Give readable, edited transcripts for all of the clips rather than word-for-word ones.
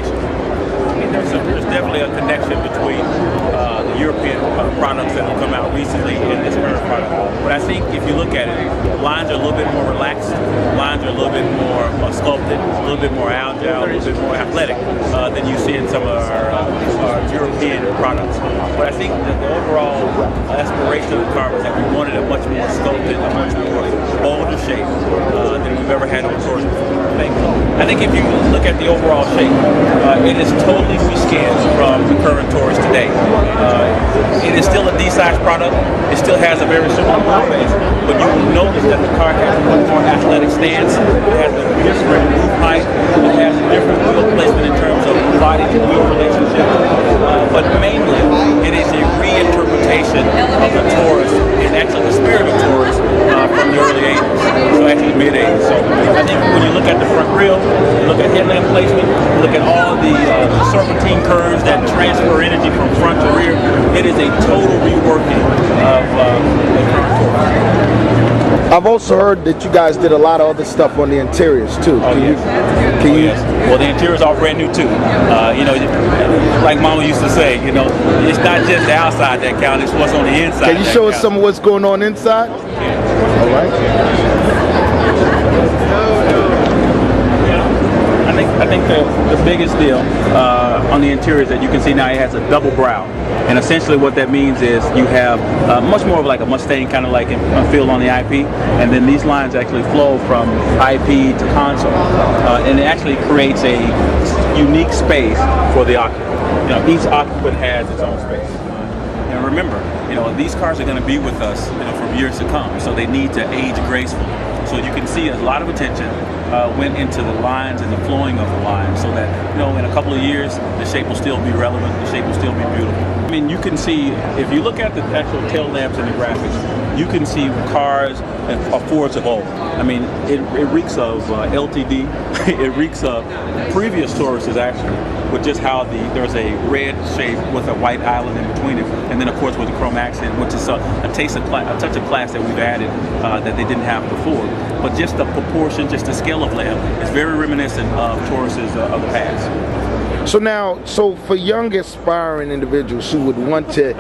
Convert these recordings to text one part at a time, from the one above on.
Nation. I mean, there's definitely a connection between the European products that have come out recently and this current product. But I think if you look at it, lines are a little bit more relaxed, lines are a little bit more sculpted, a little bit more agile, a little bit more athletic than you see in some of our European products. But I think that the overall aspiration of the car was that we wanted a much more sculpted, a much more bolder shape than we've ever had on Toyz before. I think if you look at the overall shape, it is totally reskinned from the current Toyz today. It is still a D-size product. It still has a very similar wheelbase, but you will notice that the car has a much more athletic stance. It has a different roof height. It has a different wheel placement in terms of body to wheel relationship. But mainly, it is a reinterpretation of the Toyz and actually the spirit of Toyz from the early 80s, so actually mid-80s. So I think when you look at the front grille, you look at headlamp placement, you look at all the serpentine curves that transfer energy from front to rear, it is a total reworking of the current Toyz. I've also heard that you guys did a lot of other stuff on the interiors too. Can you? Well, the interiors are brand new too. You know, like Mama used to say, you know, it's not just the outside that counts; it's what's on the inside. Can you show us some of what's going on inside? Yeah. All right. I think the biggest deal on the interior is that you can see now it has a double brow. And essentially what that means is you have much more of like a Mustang kind of like feel on the IP, and then these lines actually flow from IP to console, and it actually creates a unique space for the occupant. You know, each occupant has its own space. And remember, you know, these cars are going to be with us, you know, for years to come, so they need to age gracefully. So you can see a lot of attention went into the lines and the flowing of the lines, so that, you know, in a couple of years the shape will still be relevant, the shape will still be beautiful. I mean, you can see, if you look at the actual tail lamps and the graphics, you can see cars of Fords of old. I mean, it reeks of LTD, it reeks of previous Tauruses actually, with just how there's a red shape with a white island in between it, and then of course with the chrome accent, which is a touch of class that we've added that they didn't have before. But just the proportion, just the scale of lamp is very reminiscent of Tauruses of the past. So for young aspiring individuals who would want to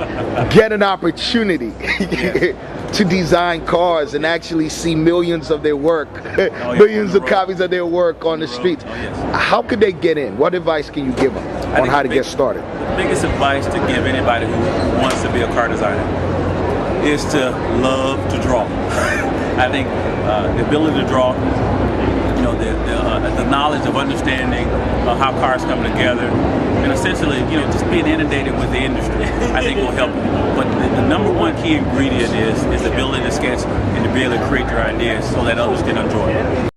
get an opportunity to design cars and actually see millions of their work, millions of copies of their work on the streets, how could they get in? What advice can you give them on how to get started? The biggest advice to give anybody who wants to be a car designer is to love to draw. I think the ability to draw, you know, the knowledge of understanding how cars come together, and essentially, you know, just being inundated with the industry, I think will help you. But the number one key ingredient is the ability to sketch and to be able to create your ideas so that others can enjoy it.